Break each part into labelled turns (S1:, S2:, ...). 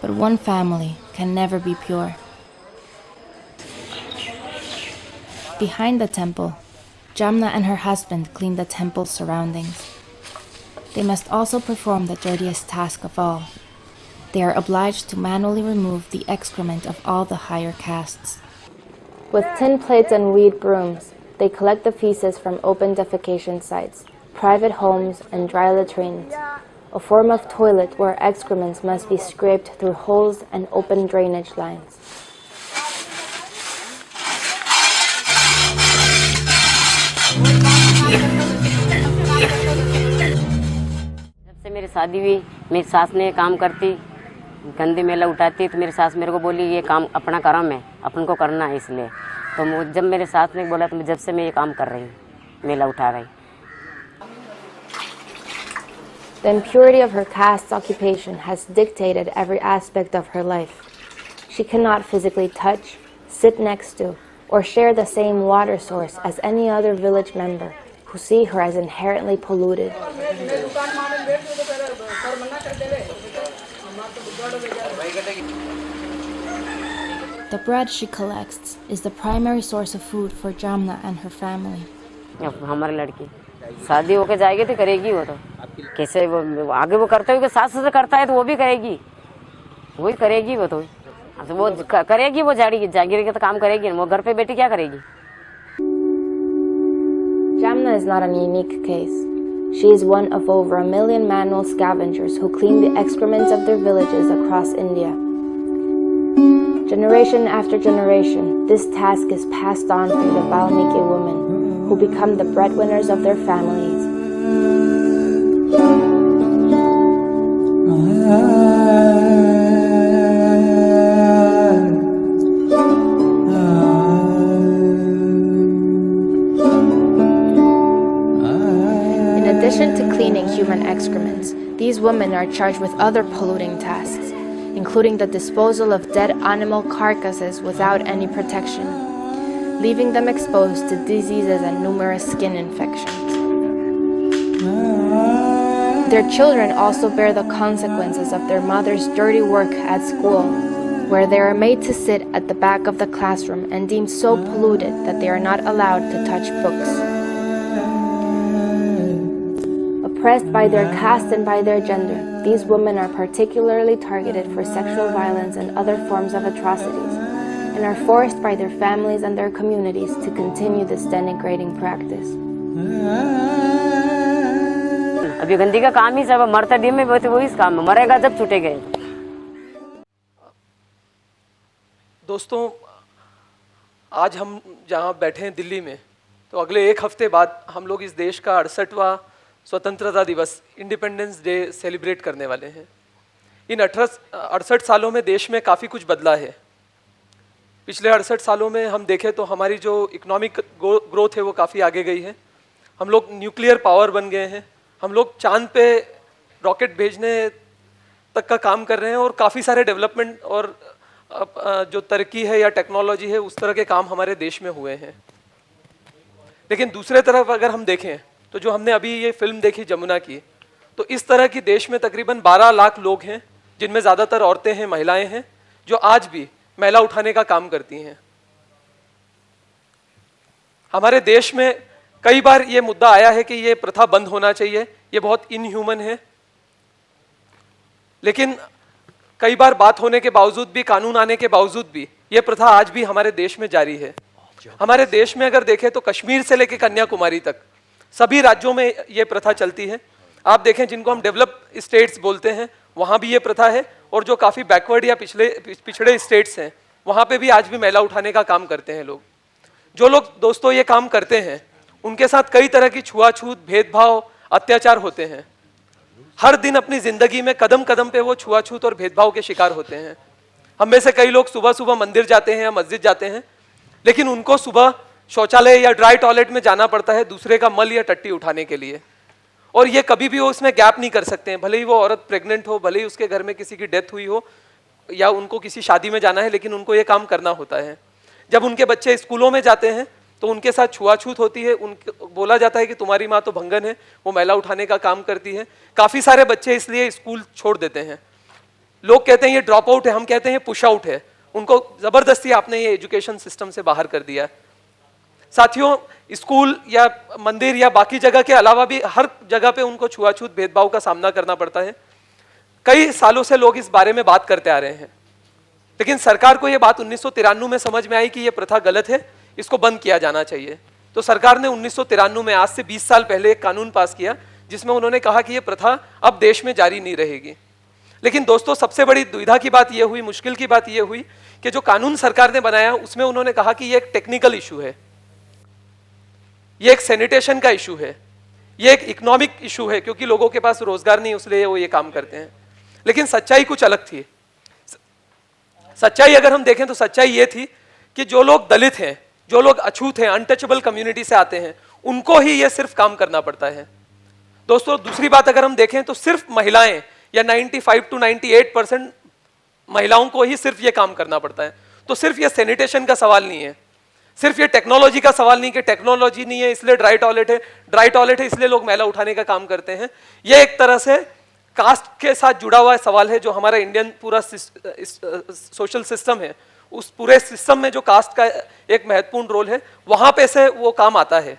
S1: But one family can never be pure. Behind the temple, Jamna and her husband clean the temple's surroundings. They must also perform the dirtiest task of all. They are obliged to manually remove the excrement of all the higher castes. With tin plates and weed brooms, they collect the feces from open defecation sites, private homes, and dry latrines, a form of toilet where excrements must be scraped through holes and open drainage lines.
S2: जब से मेरी शादी हुई, मेरी सास ने काम करती, गंदी मेला उठाती, तो मेरी सास मेरे को बोली ये काम अपना कर्म है, अपन को करना है। इसलिए तो जब मेरे सास ने बोला तो जब से मैं ये काम कर रही हूँ, मेला उठा रही।
S1: The impurity of her caste's occupation has dictated every aspect of her life. She cannot physically touch, sit next to, or share the same water source as any other village member who see her as inherently polluted. The bread she collects is the primary source of food for Jamna and her family.
S2: हमारी लड़की शादी होके जाएगी तो करेगी वो, तो कैसे वो आगे वो करते हुए सास ससुर करता है तो वो भी करेगी, वही करेगी वो, तो वो करेगी, वो जागीर के तो काम करेगी, वो घर पे बैठी क्या करेगी।
S1: Jamna is not a unique case. She is one of over 1 million manual scavengers who clean the excrements of their villages across India. Generation after generation, this task is passed on through the Valmiki women, who become the breadwinners of their families. In addition to cleaning human excrements, these women are charged with other polluting tasks, including the disposal of dead animal carcasses without any protection, leaving them exposed to diseases and numerous skin infections. Their children also bear the consequences of their mother's dirty work at school, where they are made to sit at the back of the classroom and deemed so polluted that they are not allowed to touch books. Oppressed by their caste and by their gender, these women are particularly targeted for sexual violence and other forms of atrocities, and are forced by their families and their communities to continue this denigrating practice.
S2: अभी गंदी का काम ही सब मरता D में वही काम मरेगा जब छूटेगा।
S3: दोस्तों, आज हम जहाँ बैठे हैं दिल्ली में, तो अगले एक हफ्ते बाद हम लोग इस देश का 68वां स्वतंत्रता दिवस इंडिपेंडेंस डे सेलिब्रेट करने वाले हैं। इन 68 सालों में देश में काफ़ी कुछ बदला है। पिछले 68 सालों में हम देखें तो हमारी जो इकोनॉमिक ग्रोथ है वो काफ़ी आगे गई है। हम लोग न्यूक्लियर पावर बन गए हैं, हम लोग चांद पे रॉकेट भेजने तक का काम कर रहे हैं, और काफ़ी सारे डेवलपमेंट और जो तरक्की है या टेक्नोलॉजी है उस तरह के काम हमारे देश में हुए हैं। लेकिन दूसरे तरफ अगर हम देखें तो जो हमने अभी ये फिल्म देखी जमुना की, तो इस तरह की देश में तकरीबन 12 लाख लोग हैं, जिनमें ज़्यादातर औरतें हैं, महिलाएं हैं, जो आज भी मैला उठाने का काम करती हैं। हमारे देश में कई बार ये मुद्दा आया है कि ये प्रथा बंद होना चाहिए, ये बहुत इनह्यूमन है, लेकिन कई बार बात होने के बावजूद भी, कानून आने के बावजूद भी, ये प्रथा आज भी हमारे देश में जारी है। हमारे देश में अगर देखें तो कश्मीर से लेकर कन्याकुमारी तक सभी राज्यों में ये प्रथा चलती है। आप देखें जिनको हम डेवलप स्टेट्स बोलते हैं वहाँ भी ये प्रथा है, और जो काफ़ी बैकवर्ड या पिछड़े स्टेट्स हैं वहाँ पे भी आज भी मैला उठाने का काम करते हैं लोग। जो लोग दोस्तों ये काम करते हैं उनके साथ कई तरह की छुआछूत, भेदभाव, अत्याचार होते हैं। हर दिन अपनी ज़िंदगी में कदम कदम पे वो छुआछूत और भेदभाव के शिकार होते हैं। हम में से कई लोग सुबह सुबह मंदिर जाते हैं या मस्जिद जाते हैं, लेकिन उनको सुबह शौचालय या ड्राई टॉयलेट में जाना पड़ता है दूसरे का मल या टट्टी उठाने के लिए, और ये कभी भी वो उसमें गैप नहीं कर सकते हैं। भले ही वो औरत प्रेग्नेंट हो, भले ही उसके घर में किसी की डेथ हुई हो, या उनको किसी शादी में जाना है, लेकिन उनको ये काम करना होता है। जब उनके बच्चे स्कूलों में जाते हैं तो उनके साथ छुआछूत होती है, उनको बोला जाता है कि तुम्हारी माँ तो भंगन है, वो मैला उठाने का काम करती है। काफ़ी सारे बच्चे इसलिए स्कूल छोड़ देते हैं। लोग कहते हैं ये ड्रॉप आउट है, हम कहते हैं पुश आउट है। उनको जबरदस्ती आपने ये एजुकेशन सिस्टम से बाहर कर दिया। साथियों, स्कूल या मंदिर या बाकी जगह के अलावा भी हर जगह पे उनको छुआछूत भेदभाव का सामना करना पड़ता है। कई सालों से लोग इस बारे में बात करते आ रहे हैं, लेकिन सरकार को यह बात 1993 में समझ में आई कि यह प्रथा गलत है, इसको बंद किया जाना चाहिए। तो सरकार ने 1993 में, आज से 20 साल पहले, एक कानून पास किया जिसमें उन्होंने कहा कि यह प्रथा अब देश में जारी नहीं रहेगी। लेकिन दोस्तों, सबसे बड़ी दुविधा की बात यह हुई, मुश्किल की बात यह हुई कि जो कानून सरकार ने बनाया उसमें उन्होंने कहा कि यह एक टेक्निकल इशू है, यह एक सैनिटेशन का इशू है, यह एक इकोनॉमिक इशू है, क्योंकि लोगों के पास रोजगार नहीं, इसलिए वो ये काम करते हैं। लेकिन सच्चाई कुछ अलग थी। सच्चाई अगर हम देखें तो सच्चाई ये थी कि जो लोग दलित हैं, जो लोग अछूत हैं, अनटचेबल कम्युनिटी से आते हैं, उनको ही ये सिर्फ काम करना पड़ता है। दोस्तों, दूसरी बात अगर हम देखें तो सिर्फ महिलाएं या 95 to 98% महिलाओं को ही सिर्फ ये काम करना पड़ता है। तो सिर्फ ये सैनिटेशन का सवाल नहीं है, सिर्फ ये टेक्नोलॉजी का सवाल नहीं कि टेक्नोलॉजी नहीं है इसलिए ड्राई टॉयलेट है, ड्राई टॉयलेट है इसलिए लोग मैला उठाने का काम करते हैं। ये एक तरह से कास्ट के साथ जुड़ा हुआ सवाल है। जो हमारा इंडियन पूरा सोशल सिस्टम है, उस पूरे सिस्टम में जो कास्ट का एक महत्वपूर्ण रोल है, वहां पे से वो काम आता है।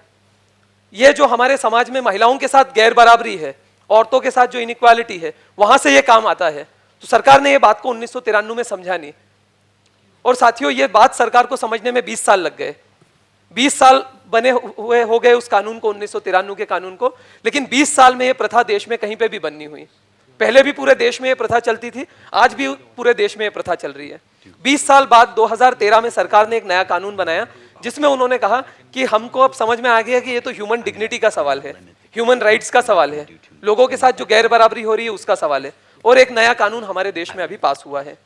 S3: ये जो हमारे समाज में महिलाओं के साथ गैर बराबरी है, औरतों के साथ जो इनइक्वालिटी है, वहां से ये काम आता है। तो सरकार ने ये बात को 1993 में समझा नहीं। और साथियों, ये बात सरकार को समझने में 20 साल लग गए। 20 साल बने हुए हो गए उस कानून को, 1993 के कानून को, लेकिन 20 साल में ये प्रथा देश में कहीं पे भी बंद नहीं हुई। पहले भी पूरे देश में ये प्रथा चलती थी, आज भी पूरे देश में ये प्रथा चल रही है। 20 साल बाद 2013 में सरकार ने एक नया कानून बनाया जिसमें उन्होंने कहा कि हमको अब समझ में आ गया कि ये तो ह्यूमन डिग्निटी का सवाल है, ह्यूमन राइट्स का सवाल है, लोगों के साथ जो गैर बराबरी हो रही है उसका सवाल है। और एक नया कानून हमारे देश में अभी पास हुआ है।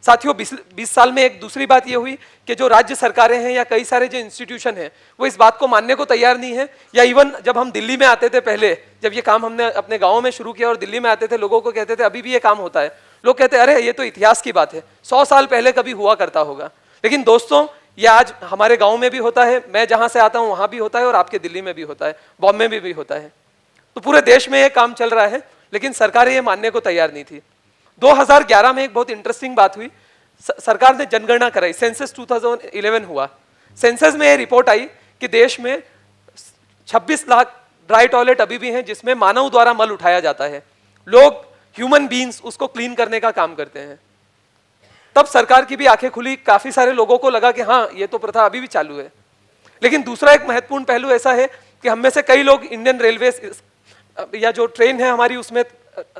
S3: साथियों, 20 साल में एक दूसरी बात यह हुई कि जो राज्य सरकारें हैं या कई सारे जो इंस्टीट्यूशन हैं, वो इस बात को मानने को तैयार नहीं है। या इवन जब हम दिल्ली में आते थे पहले, जब ये काम हमने अपने गाँव में शुरू किया और दिल्ली में आते थे, लोगों को कहते थे अभी भी ये काम होता है। लोग कहते अरे ये तो इतिहास की बात है, 100 साल पहले कभी हुआ करता होगा। लेकिन दोस्तों, ये आज हमारे गाँव में भी होता है, मैं जहाँ से आता हूँ वहाँ भी होता है, और आपके दिल्ली में भी होता है, बॉम्बे में भी होता है। तो पूरे देश में ये काम चल रहा है, लेकिन सरकारें ये मानने को तैयार नहीं थी। 2011 में एक बहुत इंटरेस्टिंग बात हुई। सरकार ने जनगणना कराई, सेंसस 2011 हुआ। सेंसस में ये रिपोर्ट आई कि देश में 26 लाख ड्राई टॉयलेट अभी भी हैं जिसमें मानव द्वारा मल उठाया जाता है। लोग, ह्यूमन बीइंग्स, उसको क्लीन करने का काम करते हैं। तब सरकार की भी आंखें खुली, काफी सारे लोगों को लगा कि हाँ, ये तो प्रथा अभी भी चालू है। लेकिन दूसरा एक महत्वपूर्ण पहलू ऐसा है कि हम में से कई लोग इंडियन रेलवे या जो ट्रेन है हमारी, उसमें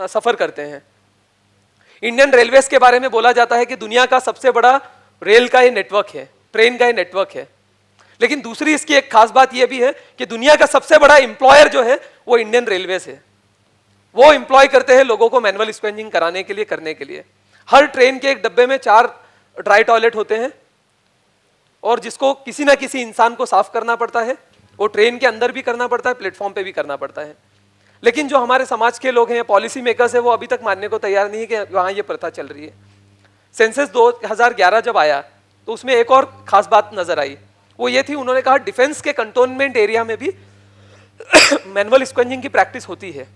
S3: सफर करते हैं। इंडियन रेलवेज के बारे में बोला जाता है कि दुनिया का सबसे बड़ा रेल का ये नेटवर्क है, ट्रेन का ये नेटवर्क है। लेकिन दूसरी इसकी एक खास बात यह भी है कि दुनिया का सबसे बड़ा एम्प्लॉयर जो है वो इंडियन रेलवेज है। वो एम्प्लॉय करते हैं लोगों को मैनुअल स्पंजिंग कराने के लिए, करने के लिए। हर ट्रेन के एक डब्बे में 4 ड्राई टॉयलेट होते हैं, और जिसको किसी ना किसी इंसान को साफ करना पड़ता है। वो ट्रेन के अंदर भी करना पड़ता है, प्लेटफॉर्म पे भी करना पड़ता है। लेकिन जो हमारे समाज के लोग हैं, पॉलिसी मेकर्स है, वो अभी तक मानने को तैयार नहीं है कि वहाँ ये प्रथा चल रही है। सेंसस 2011 जब आया तो उसमें एक और खास बात नजर आई। वो ये थी, उन्होंने कहा डिफेंस के कंटोनमेंट एरिया में भी मैनुअल स्पंजिंग की प्रैक्टिस होती है।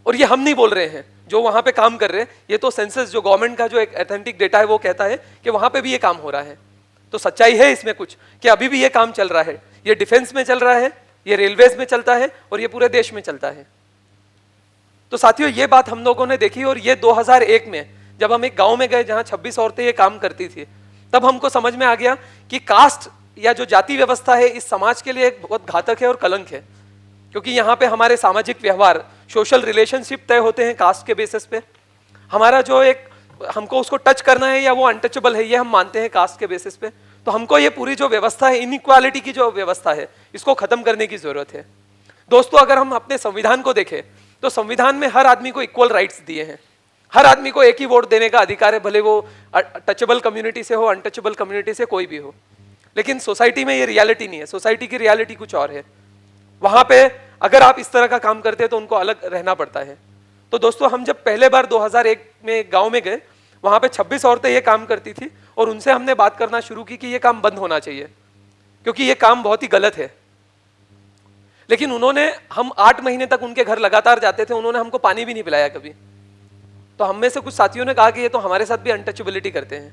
S3: और ये हम नहीं बोल रहे हैं, जो वहाँ पे काम कर रहे हैं, ये तो सेंसस, जो गवर्नमेंट का जो एक ऑथेंटिक डेटा है, वो कहता है कि वहाँ पे भी ये काम हो रहा है। तो सच्चाई है इसमें कुछ कि अभी भी ये काम चल रहा है। ये डिफेंस में चल रहा है, ये रेलवेज में चलता है, और ये पूरे देश में चलता है। तो साथियों, ये बात हम लोगों ने देखी, और ये 2001 में जब हम एक गांव में गए जहां 26 औरतें ये काम करती थी, तब हमको समझ में आ गया कि कास्ट या जो जाति व्यवस्था है इस समाज के लिए एक बहुत घातक है और कलंक है। क्योंकि यहाँ पे हमारे सामाजिक व्यवहार, सोशल रिलेशनशिप तय होते हैं कास्ट के बेसिस पे। हमारा जो एक, हमको उसको टच करना है या वो अनटचेबल है, ये हम मानते हैं कास्ट के बेसिस पे। तो हमको ये पूरी जो व्यवस्था है, इनइक्वालिटी की जो व्यवस्था है, इसको खत्म करने की जरूरत है। दोस्तों, अगर हम अपने संविधान को देखें तो संविधान में हर आदमी को इक्वल राइट्स दिए हैं। हर आदमी को एक ही वोट देने का अधिकार है, भले वो टचेबल कम्युनिटी से हो, अनटचेबल कम्युनिटी से कोई भी हो। लेकिन सोसाइटी में ये रियलिटी नहीं है। सोसाइटी की रियलिटी कुछ और है। वहां पे अगर आप इस तरह का काम करते हैं तो उनको अलग रहना पड़ता है। तो दोस्तों, हम जब पहले बार 2001 में गांव में गए, वहां पे 26 औरतें ये काम करती थी, और उनसे हमने बात करना शुरू की कि ये काम बंद होना चाहिए, क्योंकि ये काम बहुत ही गलत है। लेकिन उन्होंने, हम 8 महीने तक उनके घर लगातार जाते थे, उन्होंने हमको पानी भी नहीं पिलाया कभी। तो हम में से कुछ साथियों ने कहा कि ये तो हमारे साथ भी अनटचेबिलिटी करते हैं,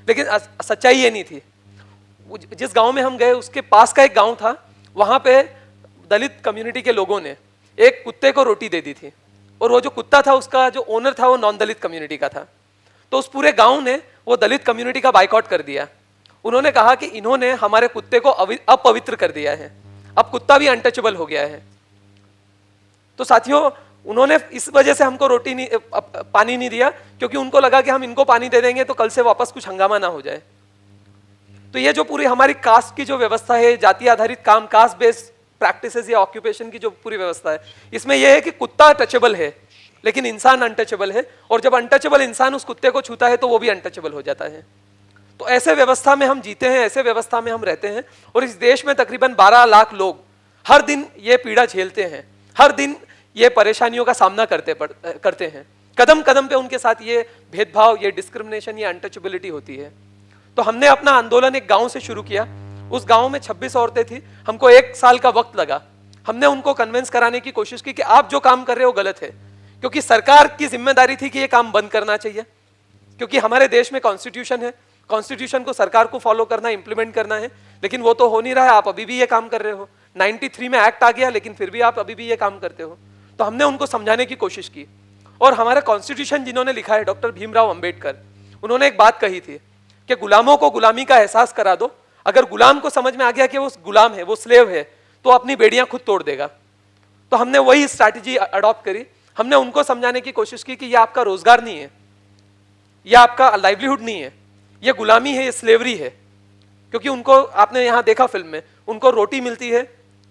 S3: लेकिन सच्चाई ये नहीं थी। जिस गांव में हम गए उसके पास का एक गांव था, वहां पे दलित कम्युनिटी के लोगों ने एक कुत्ते को रोटी दे दी थी, और वो जो कुत्ता था उसका जो ओनर था वो नॉन दलित कम्युनिटी का था। तो उस पूरे गांव ने वो दलित कम्युनिटी का बाइकआउट कर दिया। उन्होंने कहा कि इन्होंने हमारे कुत्ते को अपवित्र कर दिया है, अब कुत्ता भी अनटचेबल हो गया है। तो साथियों, उन्होंने इस वजह से हमको रोटी नहीं, पानी नहीं दिया, क्योंकि उनको लगा कि हम इनको पानी दे देंगे तो कल से वापस कुछ हंगामा ना हो जाए। तो ये जो पूरी हमारी कास्ट की जो व्यवस्था है, जाति आधारित काम, कास्ट बेस्ड प्रैक्टिसेस या ऑक्यूपेशन की जो पूरी व्यवस्था है, इसमें यह है कि कुत्ता टचेबल है लेकिन इंसान अनटचेबल है, और जब अनटचेबल इंसान उस कुत्ते को छूता है तो वो भी अनटचेबल हो जाता है। तो ऐसे व्यवस्था में हम जीते हैं, ऐसे व्यवस्था में हम रहते हैं, और इस देश में तकरीबन 12 लाख लोग हर दिन ये पीड़ा झेलते हैं, हर दिन ये परेशानियों का सामना करते हैं। कदम कदम पे उनके साथ ये भेदभाव, ये डिस्क्रिमिनेशन, ये अनटचेबिलिटी होती है। तो हमने अपना आंदोलन एक गांव से शुरू किया। उस गांव में 26 औरतें थी, हमको 1 साल का वक्त लगा। हमने उनको कन्विंस कराने की कोशिश की कि आप जो काम कर रहे हो गलत है, क्योंकि सरकार की जिम्मेदारी थी कि ये काम बंद करना चाहिए, क्योंकि हमारे देश में कॉन्स्टिट्यूशन है, कॉन्स्टिट्यूशन को सरकार को फॉलो करना, इंप्लीमेंट करना है, लेकिन वो तो हो नहीं रहा है। आप अभी भी ये काम कर रहे हो। 93 में एक्ट आ गया, लेकिन फिर भी आप अभी भी ये काम करते हो। तो हमने उनको समझाने की कोशिश की, और हमारा कॉन्स्टिट्यूशन जिन्होंने लिखा है, डॉक्टर भीमराव अंबेडकर, उन्होंने एक बात कही थी कि गुलामों को गुलामी का एहसास करा दो। अगर गुलाम को समझ में आ गया कि वो गुलाम है, वो स्लेव है, तो अपनी बेड़ियां खुद तोड़ देगा। तो हमने वही स्ट्रैटेजी अडॉप्ट करी। हमने उनको समझाने की कोशिश की कि ये आपका रोजगार नहीं है, ये आपका लाइवलीहुड नहीं है, ये गुलामी है, ये स्लेवरी है। क्योंकि उनको, आपने यहां देखा फिल्म में, उनको रोटी मिलती है,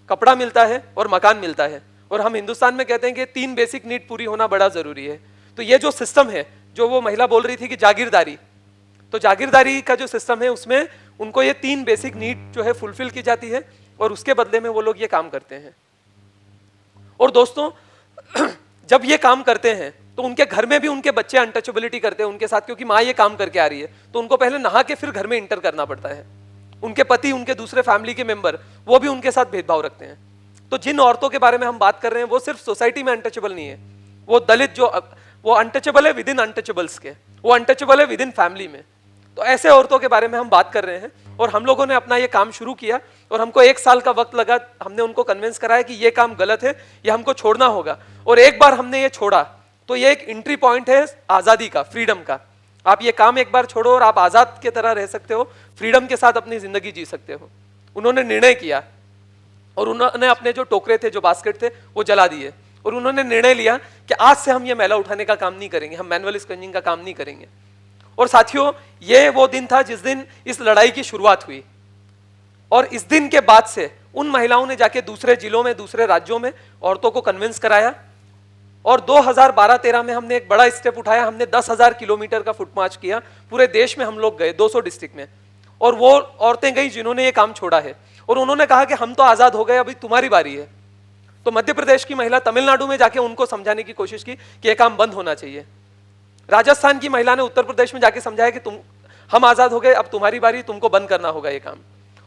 S3: कपड़ा मिलता है और मकान मिलता है, और हम हिंदुस्तान में कहते हैं कि 3 बेसिक नीड पूरी होना बड़ा जरूरी है। तो ये जो सिस्टम है, जो वो महिला बोल रही थी कि जागीरदारी, तो जागीरदारी का जो सिस्टम है उसमें उनको ये 3 बेसिक नीड जो है फुलफिल की जाती है, और उसके बदले में वो लोग ये काम करते हैं। और दोस्तों, जब ये काम करते हैं तो उनके घर में भी उनके बच्चे अनटचेबिलिटी करते हैं उनके साथ, क्योंकि माँ ये काम करके आ रही है, तो उनको पहले नहा के फिर घर में इंटर करना पड़ता है। उनके पति, उनके दूसरे फैमिली के मेंबर, वो भी उनके साथ भेदभाव रखते हैं। तो जिन औरतों के बारे में हम बात कर रहे हैं, वो सिर्फ सोसाइटी में अनटचेबल नहीं है, वो दलित, जो वो अनटचेबल है विद इन अनटचेबल्स के, वो अनटचेबल है विद इन फैमिली में। तो ऐसे औरतों के बारे में हम बात कर रहे हैं, और हम लोगों ने अपना ये काम शुरू किया, और हमको 1 साल का वक्त लगा। हमने उनको कन्विंस कराया कि ये काम गलत है, ये हमको छोड़ना होगा। और एक बार हमने ये छोड़ा तो ये एक एंट्री पॉइंट है आजादी का, फ्रीडम का। आप ये काम एक बार छोड़ो और आप आजाद की तरह रह सकते हो, फ्रीडम के साथ अपनी जिंदगी जी सकते हो। उन्होंने निर्णय किया, और उन्होंने अपने जो टोकरे थे, जो बास्केट थे, वो जला दिए, और उन्होंने निर्णय लिया कि आज से हम ये मैला उठाने का काम नहीं करेंगे, हम मैनुअल स्पंजिंग का काम नहीं करेंगे। और साथियों, ये वो दिन था जिस दिन इस लड़ाई की शुरुआत हुई, और इस दिन के बाद से उन महिलाओं ने जाके दूसरे जिलों में, दूसरे राज्यों में औरतों को कन्विंस कराया, और 2012-13 में हमने एक बड़ा स्टेप उठाया। हमने 10,000 किलोमीटर का फुट मार्च किया, पूरे देश में हम लोग गए, 200 डिस्ट्रिक्ट में, और वो औरतें गई जिन्होंने ये काम छोड़ा है, और उन्होंने कहा कि हम तो आजाद हो गए, अभी तुम्हारी बारी है। तो मध्य प्रदेश की महिला तमिलनाडु में जाके उनको समझाने की कोशिश की कि यह काम बंद होना चाहिए। राजस्थान की महिला ने उत्तर प्रदेश में जाके समझाया कि हम आजाद हो गए, अब तुम्हारी बारी, तुमको बंद करना होगा ये काम।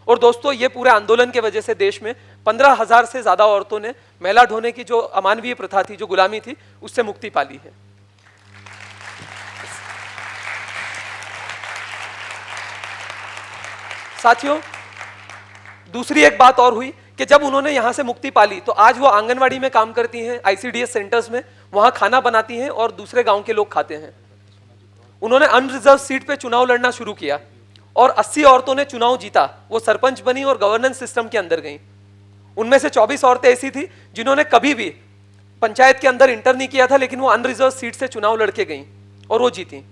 S3: और दोस्तों, ये पूरे आंदोलन के वजह से देश में 15,000 से ज्यादा औरतों ने मैला ढोने की जो अमानवीय प्रथा थी, जो गुलामी थी, उससे मुक्ति पाली है। साथियों, दूसरी एक बात और हुई कि जब उन्होंने यहां से मुक्ति पाली, तो आज वो आंगनवाड़ी में काम करती हैं, ICDS सेंटर्स में, वहां खाना बनाती हैं और दूसरे गांव के लोग खाते हैं। उन्होंने अनरिजर्व सीट पे चुनाव लड़ना शुरू किया, और 80 औरतों ने चुनाव जीता, वो सरपंच बनी और गवर्नेंस सिस्टम के अंदर गई। उनमें से 24 औरतें ऐसी थी जिन्होंने कभी भी पंचायत के अंदर इंटर नहीं किया था, लेकिन वो अनरिजर्व सीट से चुनाव लड़के गई और वो जीती।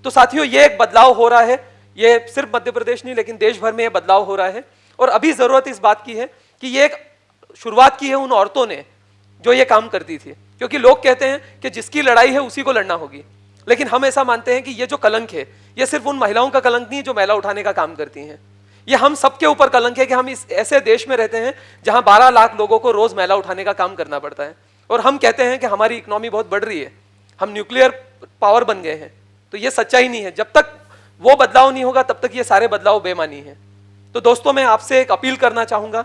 S3: तो साथियों, ये एक बदलाव हो रहा है, ये सिर्फ मध्य प्रदेश नहीं लेकिन देश भर में ये बदलाव हो रहा है। और अभी जरूरत इस बात की है कि ये एक शुरुआत की है उन औरतों ने जो ये काम करती थी, क्योंकि लोग कहते हैं कि जिसकी लड़ाई है उसी को लड़ना होगी, लेकिन हम ऐसा मानते हैं कि ये जो कलंक है, ये सिर्फ उन महिलाओं का कलंक नहीं जो मैला उठाने का काम करती हैं, ये हम सबके ऊपर कलंक है कि हम इस ऐसे देश में रहते हैं जहां 12 लाख लोगों को रोज मैला उठाने का काम करना पड़ता है। और हम कहते हैं कि हमारी इकोनॉमी बहुत बढ़ रही है, हम न्यूक्लियर पावर बन गए हैं, तो ये सच्चाई नहीं है। जब तक वो बदलाव नहीं होगा तब तक ये सारे बदलाव बेमानी है। तो दोस्तों, मैं आपसे एक अपील करना चाहूंगा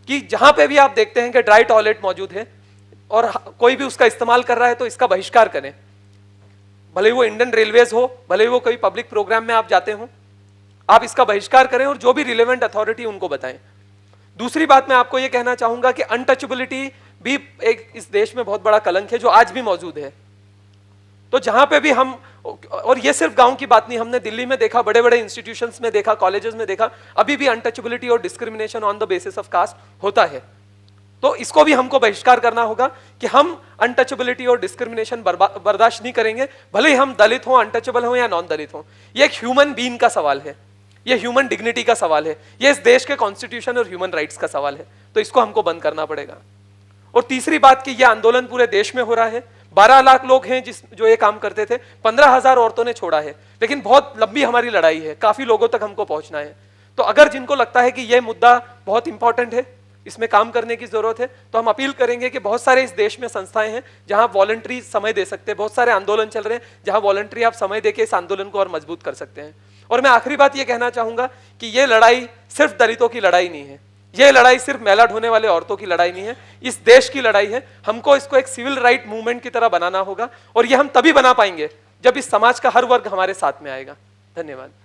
S3: कि जहां पे भी आप देखते हैं कि ड्राई टॉयलेट मौजूद है और कोई भी उसका इस्तेमाल कर रहा है, तो इसका बहिष्कार करें। भले ही वो इंडियन रेलवेज हो, भले ही वो कोई पब्लिक प्रोग्राम में आप जाते हो, आप इसका बहिष्कार करें और जो भी रिलेवेंट अथॉरिटी उनको बताएं। दूसरी बात मैं आपको ये कहना चाहूंगा कि अनटचेबिलिटी भी एक इस देश में बहुत बड़ा कलंक है जो आज भी मौजूद है। तो जहां पे भी हम, और ये सिर्फ गांव की बात नहीं, हमने दिल्ली में देखा, बड़े बड़े इंस्टीट्यूशंस में देखा, कॉलेजेस में देखा, अभी भी अनटचेबिलिटी और discrimination on the basis of caste होता है। तो इसको भी हमको बहिष्कार करना होगा कि हम अनटचेबिलिटी और डिस्क्रिमिनेशन बर्दाश्त नहीं करेंगे, भले ही हम दलित हों, अनटचेबल हों या नॉन दलित हों। ये एक ह्यूमन बीइंग का सवाल है, ये ह्यूमन डिग्निटी का सवाल है, ये इस देश के कॉन्स्टिट्यूशन और ह्यूमन राइट्स का सवाल है। तो इसको हमको बंद करना पड़ेगा। और तीसरी बात कि यह आंदोलन पूरे देश में हो रहा है, 12 लाख लोग हैं जो ये काम करते थे, 15,000 औरतों ने छोड़ा है, लेकिन बहुत लंबी हमारी लड़ाई है, काफी लोगों तक हमको पहुंचना है। तो अगर जिनको लगता है कि यह मुद्दा बहुत इंपॉर्टेंट है, इसमें काम करने की जरूरत है, तो हम अपील करेंगे कि बहुत सारे इस देश में संस्थाएं हैं जहां वॉलंटरी समय दे सकते हैं, बहुत सारे आंदोलन चल रहे हैं जहां वॉलंटरी आप समय देके इस आंदोलन को और मजबूत कर सकते हैं। और मैं आखिरी बात यह कहना चाहूंगा कि यह लड़ाई सिर्फ दलितों की लड़ाई नहीं है, यह लड़ाई सिर्फ मैला ढोने वाले औरतों की लड़ाई नहीं है, इस देश की लड़ाई है। हमको इसको एक सिविल राइट मूवमेंट की तरह बनाना होगा, और यह हम तभी बना पाएंगे जब इस समाज का हर वर्ग हमारे साथ में आएगा। धन्यवाद।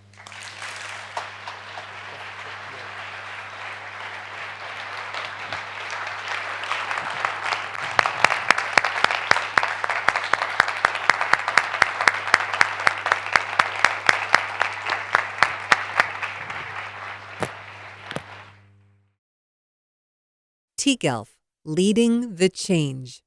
S4: T-Gelf, leading the change.